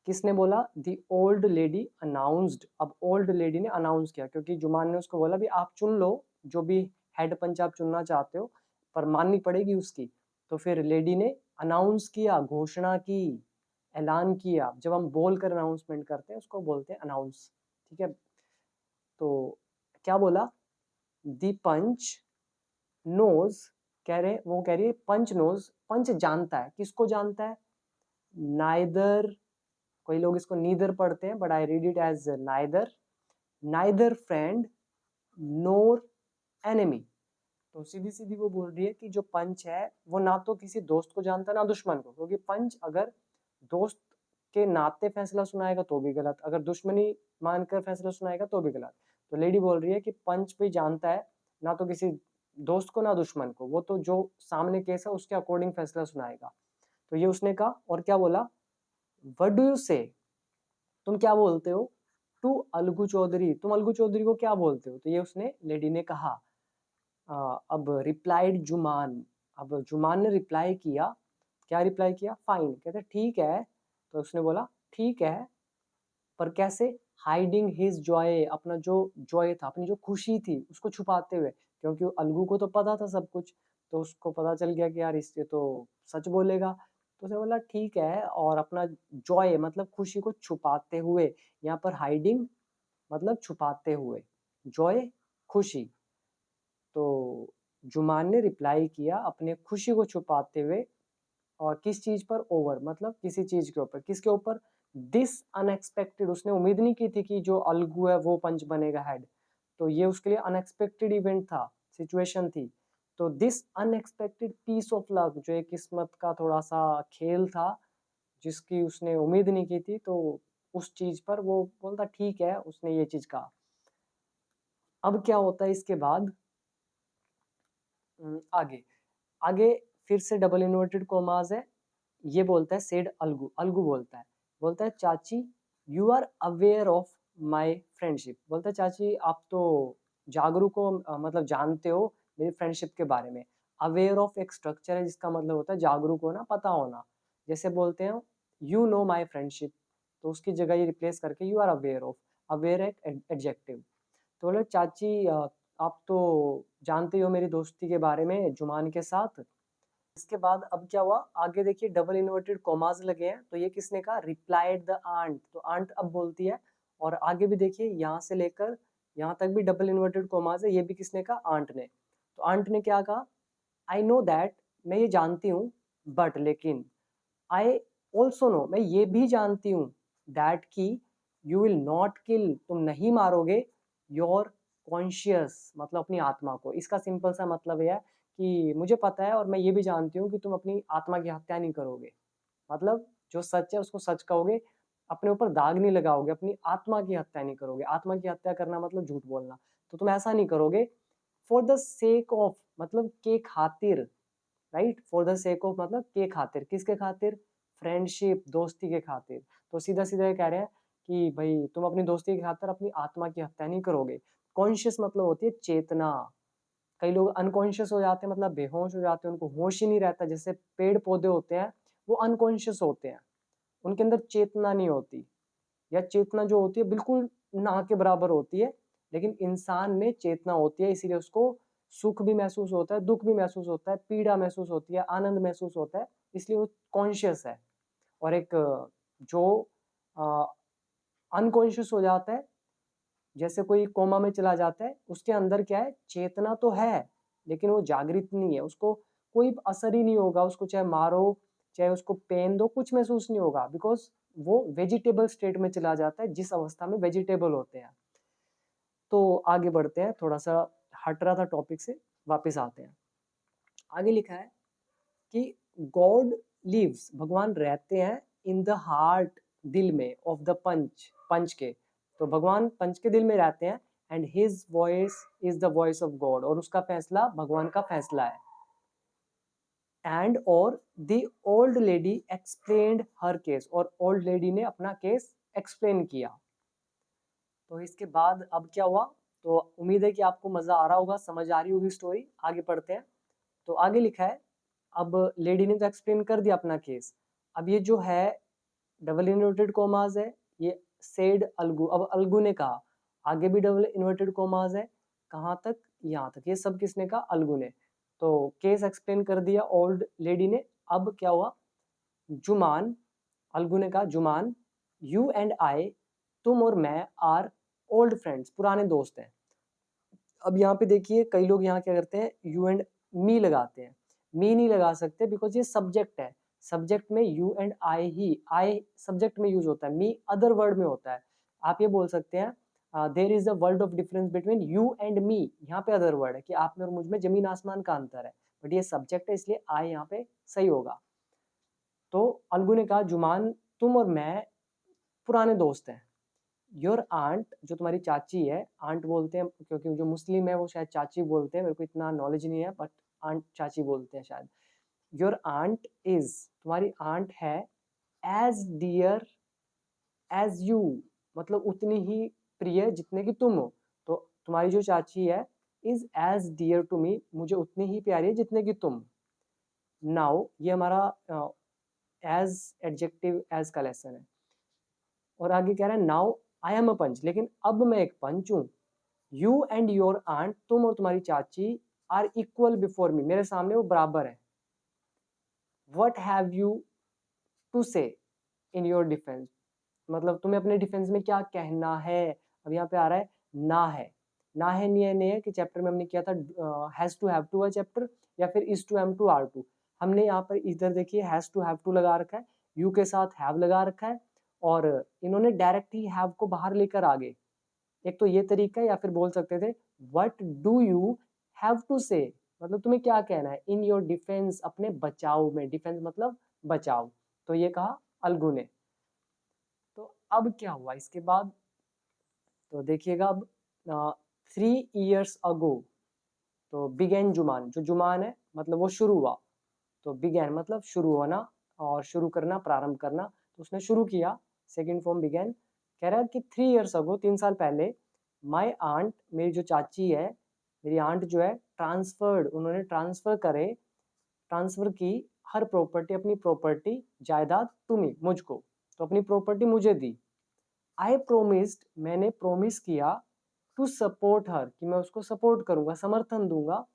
किसने बोला, दी ओल्ड लेडी अनाउंस्ड। अब ओल्ड लेडी ने अनाउंस किया, क्योंकि जुमान ने उसको बोला भी आप चुन लो जो भी हेड पंच आप चुनना चाहते हो, पर माननी पड़ेगी उसकी। तो फिर लेडी ने अनाउंस किया, घोषणा की, ऐलान किया। जब हम बोल कर अनाउंसमेंट करते हैं उसको बोलते हैं अनाउंस, ठीक है। तो क्या बोला, दी पंच नोज, कह रहे वो कह रही है पंच नोज, पंच जानता है, किसको जानता है, नाइदर, कोई लोग इसको नीदर पढ़ते हैं but I read it as neither, neither friend nor enemy. तो सीधी सीधी वो बोल रही है कि जो पंच है वो ना तो किसी दोस्त को जानता ना दुश्मन को, क्योंकि पंच अगर दोस्त के नाते फैसला सुनाएगा तो भी गलत, अगर दुश्मनी मानकर फैसला सुनाएगा तो भी गलत। तो लेडी बोल रही है कि पंच भी जानता है ना तो किसी दोस्त को ना दुश्मन को, वो तो जो सामने केस है उसके अकॉर्डिंग फैसला सुनाएगा। तो ये उसने कहा और क्या बोला, व्हाट डू यू से, तुम क्या बोलते हो, टू अलगू चौधरी, तुम अलगू चौधरी को क्या बोलते हो। तो ये उसने लेडी ने कहा। अब रिप्लाइड जुमान, अब जुमान ने रिप्लाई किया, क्या रिप्लाई किया, फाइन, कहते ठीक है। तो उसने बोला ठीक है, पर कैसे, हाइडिंग हिज जॉय, अपना जो जॉय था, अपनी जो खुशी थी उसको छुपाते हुए, क्योंकि अलगू को तो पता था सब कुछ, तो उसको पता चल गया कि यार इससे तो सच बोलेगा। तो उसने बोला ठीक है, और अपना जॉय मतलब खुशी को छुपाते हुए, यहाँ पर हाइडिंग मतलब छुपाते हुए, जॉय खुशी। तो जुमान ने रिप्लाई किया अपने खुशी को छुपाते हुए, और किस चीज पर, ओवर मतलब किसी चीज के ऊपर, किसके ऊपर, दिस अनएक्सपेक्टेड, उसने उम्मीद नहीं की थी कि जो अलगू है वो पंच बनेगा हेड, तो ये उसके लिए अनएक्सपेक्टेड इवेंट था, सिचुएशन थी। तो this unexpected piece of luck, जो एक किस्मत का थोड़ा सा खेल था जिसकी उसने उम्मीद नहीं की थी, तो उस चीज पर वो बोलता ठीक है, उसने ये चीज कहा। अब क्या होता है इसके बाद, आगे आगे फिर से डबल इन्वर्टेड कोमास है। ये बोलता है सेड अलगू, अलगू बोलता है chachi you are aware of my friendship, बोलता है चाची आप तो जागरूक हो, मतलब जानते हो मेरी फ्रेंडशिप के बारे में। अवेयर ऑफ एक स्ट्रक्चर है जिसका मतलब होता है जागरूक होना, पता होना। जैसे बोलते हैं यू नो माई फ्रेंडशिप, तो उसकी जगह ये रिप्लेस करके you are aware of, aware एक एडजेक्टिव। तो बोले चाची आप तो जानते हो मेरी दोस्ती के बारे में जुमान के साथ। इसके बाद अब क्या हुआ, आगे देखिए डबल इन्वर्टेड कॉमास लगे हैं, तो ये किसने कहा, रिप्लाइड द आंट, तो आंट अब बोलती है। और आगे भी देखिए यहाँ से लेकर यहाँ तक भी डबल इन्वर्टेड कॉमास है, ये भी किसने कहा, आंट ने। तो आंट ने क्या कहा, आई नो दैट, मैं ये जानती हूँ, बट लेकिन, आई ऑल्सो नो, मैं ये भी जानती हूँ, दैट की यू विल नॉट किल, तुम नहीं मारोगे, योर कॉन्शियस मतलब अपनी आत्मा को। इसका सिंपल सा मतलब यह है कि मुझे पता है और मैं ये भी जानती हूँ कि तुम अपनी आत्मा की हत्या नहीं करोगे, मतलब जो सच है उसको सच कहोगे, अपने ऊपर दाग नहीं लगाओगे, अपनी आत्मा की हत्या नहीं करोगे। आत्मा की हत्या करना मतलब झूठ बोलना, तो तुम ऐसा नहीं करोगे। फॉर द सेक ऑफ मतलब के खातिर, right, for the sake of मतलब के खातिर, किसके खातिर, फ्रेंडशिप दोस्ती के खातिर। तो सीधा सीधा ये कह रहे हैं कि भाई तुम अपनी दोस्ती के खातिर अपनी आत्मा की हत्या नहीं करोगे। कॉन्शियस मतलब होती है चेतना। कई लोग अनकॉन्शियस हो जाते हैं, मतलब बेहोश हो जाते हैं, उनको होश ही नहीं रहता। जैसे पेड़ पौधे होते हैं वो अनकॉन्शियस होते हैं, उनके अंदर चेतना नहीं होती, या चेतना जो होती है बिल्कुल ना के बराबर होती है। लेकिन इंसान में चेतना होती है, इसीलिए उसको सुख भी महसूस होता है, दुख भी महसूस होता है, पीड़ा महसूस होती है, आनंद महसूस होता है, इसलिए वो कॉन्शियस है। और एक जो अनकॉन्शियस हो जाता है, जैसे कोई कोमा में चला जाता है, उसके अंदर क्या है, चेतना तो है लेकिन वो जागृत नहीं है, उसको कोई असर ही नहीं होगा, उसको चाहे मारो चाहे उसको पेन दो, कुछ महसूस नहीं होगा, बिकॉज वो वेजिटेबल स्टेट में चला जाता है, जिस अवस्था में वेजिटेबल होते हैं। तो आगे बढ़ते हैं, थोड़ा सा हट रहा था टॉपिक से, वापस आते हैं। आगे लिखा है कि गॉड लिव्स, भगवान रहते हैं, इन द हार्ट, दिल में, ऑफ द पंच, पंच के। तो भगवान पंच के दिल में रहते हैं, and his voice is the voice of God, और उसका फैसला भगवान का फैसला है। एंड और the old lady explained her case, और ओल्ड लेडी ने अपना केस एक्सप्लेन किया। तो इसके बाद अब क्या हुआ, तो उम्मीद है कि आपको मजा आ रहा होगा, समझ आ रही होगी स्टोरी। आगे पढ़ते हैं। तो आगे लिखा है, अब लेडी ने तो एक्सप्लेन कर दिया अपना केस, अब ये जो है डबल इन्वर्टेड कोमास है, ये सेड अलगू, अब अलगू ने कहा, आगे भी डबल इन्वर्टेड कोमास है, कहाँ तक, यहाँ तक, ये सब किसने कहा, अलगू ने। तो केस एक्सप्लेन कर दिया ओल्ड लेडी ने। अब क्या हुआ, जुमान, अलगू ने कहा जुमान, यू एंड आई, तुम और मैं, आर ओल्ड फ्रेंड्स, पुराने दोस्त हैं। अब यहाँ पे देखिए कई लोग यहाँ क्या करते हैं, यू एंड मी लगाते हैं, मी नहीं लगा सकते बिकॉज ये सब्जेक्ट है, सब्जेक्ट में you and I he, I subject में यूज होता है, मी अदर वर्ड में होता है। आप ये बोल सकते हैं there is a world of difference between you and me, यहाँ पे अदर वर्ड है कि आप में और मुझ में जमीन आसमान का अंतर है, बट ये सब्जेक्ट है इसलिए आई यहाँ पे सही होगा। तो अलगू ने कहा जुमान तुम और मैं पुराने दोस्त हैं, योर आंट, जो तुम्हारी चाची है, आंट बोलते हैं क्योंकि जो मुस्लिम है वो शायद चाची बोलते हैं, मेरे को इतना नॉलेज नहीं है, बट आंट चाची बोलते हैं शायद। योर आंट इज, तुम्हारी आंट है, एज डियर एज यू, मतलब उतनी ही प्रिय जितने की तुम हो। तो तुम्हारी जो चाची है is as dear to me, मुझे उतनी ही प्यारी है जितने की तुम। नाउ ये हमारा एज एडजेक्टिव एज का लेसन है। और आगे कह रहा है नाउ आई एम अ पंच, लेकिन अब मैं एक पंच हूँ। यू एंड योर आंट, तुम और तुम्हारी चाची, आर इक्वल बिफोर मी, मेरे सामने वो बराबर है। वट हैव यू टू से इन योर डिफेंस, मतलब तुम्हें अपने डिफेंस में क्या कहना है। अब यहाँ पे आ रहा है ना है, ना है नहीं है, नहीं है कि चैप्टर में हमने किया था has to have to chapter, या फिर is to am to are to. हमने यहाँ पर इधर देखिए हैज टू हैव टू लगा रखा है, यू के साथ हैव लगा रखा है, और इन्होंने डायरेक्ट ही हैव को बाहर लेकर आ गए। एक तो ये तरीका है, या फिर बोल सकते थे what do you have to say, मतलब तुम्हें क्या कहना है इन योर डिफेंस, अपने बचाव में, डिफेंस मतलब बचाव। तो ये कहा अलगू ने। तो अब क्या हुआ इसके बाद, तो देखिएगा अब 3 years अगो, तो बिगेन जुमान, जो जुमान है मतलब वो शुरू हुआ, तो बिगेन मतलब शुरू होना और शुरू करना, प्रारंभ करना, तो उसने शुरू किया, सेकेंड फॉर्म बिगेन। कह रहा है कि 3 years अगो, 3 साल पहले, माई आंट, मेरी जो चाची है, मेरी आंट जो है, ट्रांसफर्ड, उन्होंने ट्रांसफर की, हर प्रॉपर्टी, अपनी प्रॉपर्टी, जायदाद, तुम्हें, मुझको, तो अपनी प्रॉपर्टी मुझे दी। आई प्रोमिस्ड, मैंने प्रोमिस किया, टू सपोर्ट हर, कि मैं उसको सपोर्ट करूंगा, समर्थन दूंगा,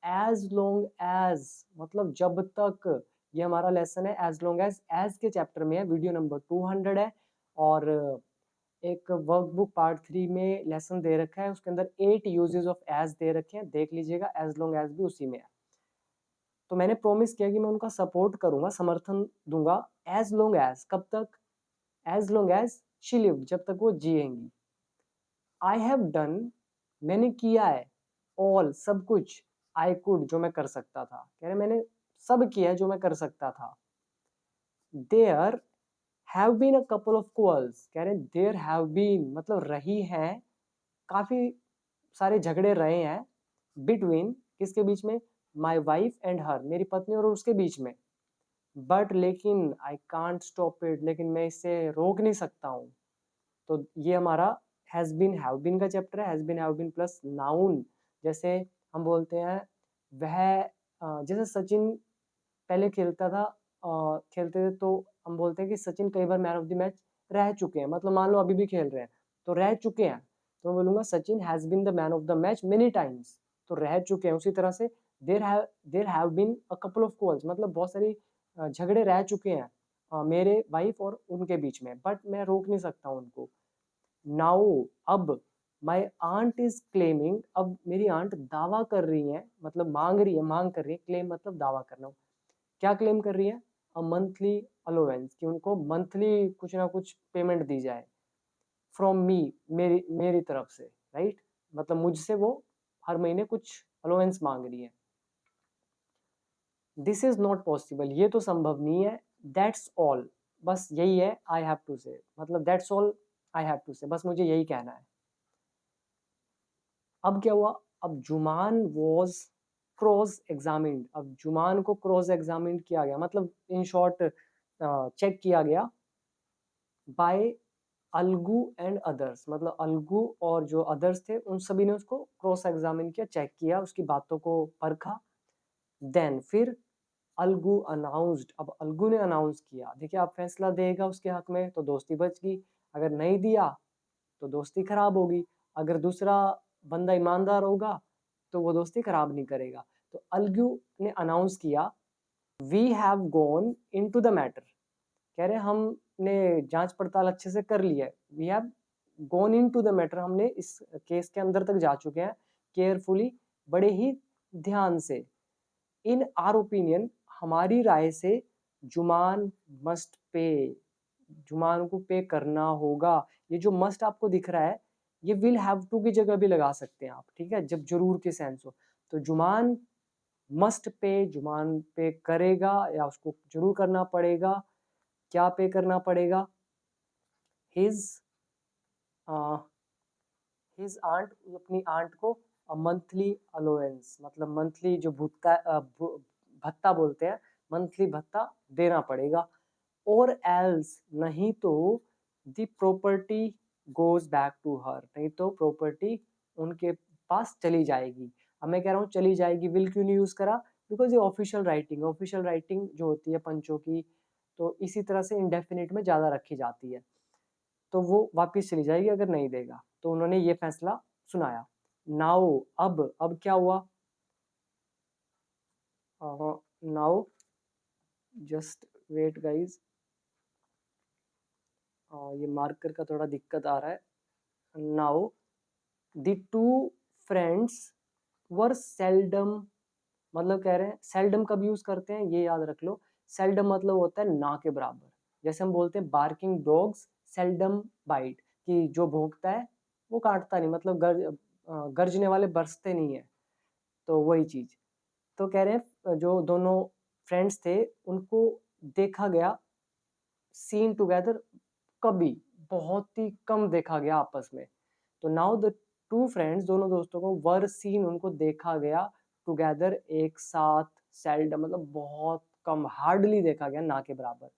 एज लॉन्ग एज, मतलब जब तक, ये हमारा लेसन है एज लॉन्ग एज के चैप्टर में है, वीडियो नंबर 200 है, और एक वर्कबुक पार्ट 3 में लेसन दे रखा है, उसके अंदर 8 यूजेस ऑफ एज दे रखे हैं, देख लीजिएगा, एज लॉन्ग एज भी उसी में है। तो मैंने प्रोमिस किया कि मैं उनका सपोर्ट करूंगा, समर्थन दूंगा, एज लॉन्ग एज, कब तक, as long as she live, जब तक वो जिएंगी। आई हैव डन, मैंने किया है, ऑल, सब कुछ, आई कुड, जो मैं कर सकता था, कह रहे मैंने सब किया है जो मैं कर सकता था। There have been a couple of quarrels, कह रहे देयर हैव बीन मतलब रही है, काफी सारे झगड़े रहे हैं, बिटवीन, किसके बीच में, माई वाइफ एंड हर, मेरी पत्नी और उसके बीच में, बट लेकिन आई कांट स्टॉप इट, लेकिन मैं इसे रोक नहीं सकता हूँ। तो ये हमारा हैज बीन हैव बीन का चैप्टर है, has been have been plus noun. जैसे हम बोलते हैं वह, जैसे सचिन पहले खेलता था, खेलते थे, तो हम बोलते हैं कि सचिन कई बार मैन ऑफ द मैच रह चुके हैं, मतलब मान लो अभी भी खेल रहे हैं तो रह चुके हैं, तो मैं बोलूंगा Sachin has been the man of the match many times, तो रह चुके हैं। उसी तरह से there have been a couple of quarrels, मतलब बहुत सारी झगड़े रह चुके हैं मेरे वाइफ और उनके बीच में, बट मैं रोक नहीं सकता उनको। नाउ, अब, माई आंट इज क्लेमिंग, अब मेरी आंट दावा कर रही है, मतलब मांग रही है, मांग कर रही है, क्लेम मतलब दावा करना, क्या क्लेम कर रही है, अ मंथली अलोवेंस, कि उनको मंथली कुछ ना कुछ पेमेंट दी जाए, फ्रॉम मी, मेरी मेरी तरफ से, राइट, मतलब मुझसे वो हर महीने कुछ अलोवेंस मांग रही है। दिस इज नॉट पॉसिबल, ये तो संभव नहीं है, दैट्स ऑल, बस यही है, आई हैव टू से, मतलब that's all I have to say, बस मुझे यही कहना है। अब क्या हुआ, अब जुमान वॉज क्रॉस एग्जामिन्ड, अब जुमान को क्रॉस एग्जामिन्ड किया गया, मतलब इन शॉर्ट चेक किया गया, बाय अलगू एंड अदर्स, मतलब अलगू और जो अदर्स थे उन सभी ने उसको क्रॉस एग्जामिन किया, चेक किया, उसकी बातों को परखा। देन फिर अलगू अनाउंस्ड, अब अलगू ने अनाउंस किया, देखिए आप फैसला देगा उसके हक में तो दोस्ती बच गई, अगर नहीं दिया तो दोस्ती खराब होगी, अगर दूसरा बंदा ईमानदार होगा तो वो दोस्ती खराब नहीं करेगा। तो अलगू ने अनाउंस किया, we have gone into the matter, कह रहे हमने जांच पड़ताल अच्छे से कर ली है, we have gone into the matter, हमने इस केस के अंदर तक जा चुके हैं, केयरफुली, बड़े ही ध्यान से, इन आर ओपिनियन, हमारी राय से, जुमान मस्ट पे, जुमान को पे करना होगा। ये जो मस्ट आपको दिख रहा है ये विल हैव टू की जगह भी लगा सकते हैं आप, ठीक है, जब जरूर के सेंस हो, तो जुमान मस्ट पे, जुमान पे करेगा या उसको जरूर करना पड़ेगा, क्या पे करना पड़ेगा, हिज हिज आंट, अपनी आंट को मंथली अलोवेंस, मतलब मंथली जो भत्ता बोलते हैं, मंथली भत्ता देना पड़ेगा। और एल्स, नहीं तो the property goes back to her, नहीं तो प्रॉपर्टी उनके पास चली जाएगी। अब मैं कह रहा हूँ चली जाएगी, विल क्यों नहीं यूज करा, बिकॉज ये ऑफिशियल राइटिंग, ऑफिशियल राइटिंग जो होती है पंचों की, तो इसी तरह से इंडेफिनिट में ज्यादा रखी जाती है, तो वो वापिस चली जाएगी अगर नहीं देगा। तो उन्होंने ये फैसला सुनाया। नाउ, अब क्या हुआ, नाउ जस्ट वेट गाइज, ये मार्कर का थोड़ा दिक्कत आ रहा है। Now the two friends were seldom, मतलब कह रहे हैं सेल्डम कब यूज करते हैं ये याद रख लो। सेल्डम मतलब होता है ना के बराबर, जैसे हम बोलते हैं बार्किंग डॉग्स सेल्डम बाइट, कि जो भौंकता है वो काटता नहीं, मतलब गर्जने वाले बरसते नहीं है, तो वही चीज। तो कह रहे हैं जो दोनों फ्रेंड्स थे उनको देखा गया सीन टुगेदर, कभी बहुत ही कम देखा गया आपस में। तो नाउ द टू फ्रेंड्स, दोनों दोस्तों को वर सीन, उनको देखा गया टुगेदर, एक साथ, सेल्ड मतलब बहुत कम, हार्डली देखा गया, ना के बराबर।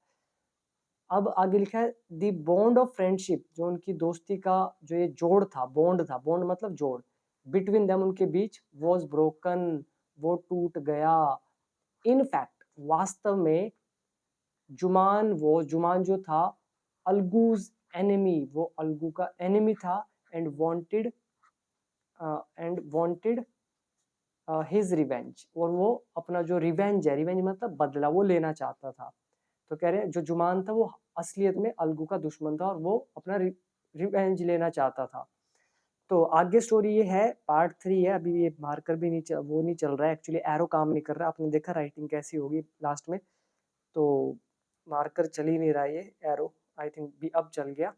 अब आगे लिखा है द बॉन्ड ऑफ फ्रेंडशिप, जो उनकी दोस्ती का जो ये जोड़ था, बॉन्ड था, बॉन्ड मतलब जोड़, बिटवीन देम उनके बीच, वॉज ब्रोकन, वो टूट गया। इन फैक्ट, वास्तव में, जुमान जो था अलगूज एनिमी, वो अलगू का एनिमी था, एंड वांटेड हिज रिवेंज, और वो अपना जो रिवेंज है, रिवेंज मतलब बदला, वो लेना चाहता था। तो कह रहे हैं जो जुमान था वो असलियत में अलगू का दुश्मन था और वो अपना रिवेंज लेना चाहता था। तो आगे स्टोरी ये है, पार्ट 3 है, अभी ये मार्कर भी नहीं वो नहीं चल रहा है एक्चुअली, एरो काम नहीं कर रहा, आपने देखा राइटिंग कैसी होगी लास्ट में, तो मार्कर चल ही नहीं रहा है, ये एरो आई थिंक भी अब चल गया।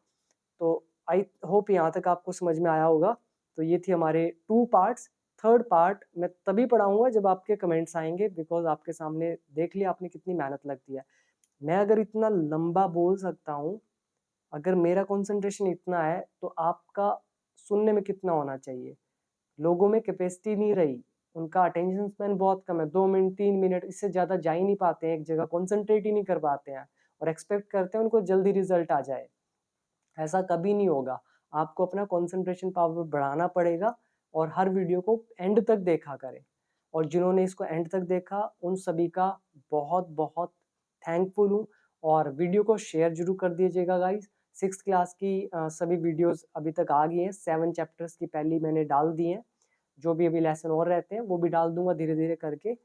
तो आई होप यहाँ तक आपको समझ में आया होगा। तो ये थी हमारे 2 पार्ट्स। थर्ड पार्ट मैं तभी पढ़ाऊंगा जब आपके कमेंट्स आएंगे, बिकॉज आपके सामने देख लिया आपने कितनी मेहनत लगती है। मैं अगर इतना लंबा बोल सकता हूँ, अगर मेरा कंसंट्रेशन इतना है, तो आपका सुनने में कितना होना चाहिए। लोगों में कैपेसिटी नहीं रही, उनका अटेंशन स्पैन बहुत कम है, 2 मिनट 3 मिनट, इससे ज़्यादा जा ही नहीं पाते हैं एक जगह, कॉन्सेंट्रेट ही नहीं कर पाते हैं, और एक्सपेक्ट करते हैं उनको जल्दी रिजल्ट आ जाए। ऐसा कभी नहीं होगा, आपको अपना कंसंट्रेशन पावर बढ़ाना पड़ेगा, और हर वीडियो को एंड तक देखा करें। और जिन्होंने इसको एंड तक देखा उन सभी का बहुत बहुत थैंकफुल हूँ, और वीडियो को शेयर जरूर कर दीजिएगा गाइस। 6th क्लास की सभी वीडियोस अभी तक आ गई हैं, 7 चैप्टर्स की पहली मैंने डाल दी हैं, जो भी अभी लेसन और रहते हैं वो भी डाल दूंगा धीरे धीरे करके।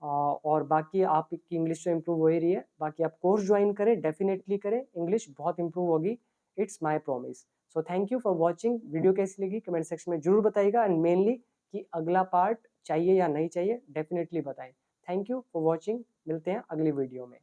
और बाकी आपकी इंग्लिश तो इम्प्रूव हो ही रही है, बाकी आप कोर्स ज्वाइन करें, डेफिनेटली करें, इंग्लिश बहुत इम्प्रूव होगी, it's my promise. So thank you for watching, video कैसी लगी कमेंट सेक्शन में जरूर बताइएगा, एंड मेनली कि अगला पार्ट चाहिए या नहीं चाहिए डेफिनेटली बताएं। थैंक यू फॉर वॉचिंग, मिलते हैं अगली वीडियो में।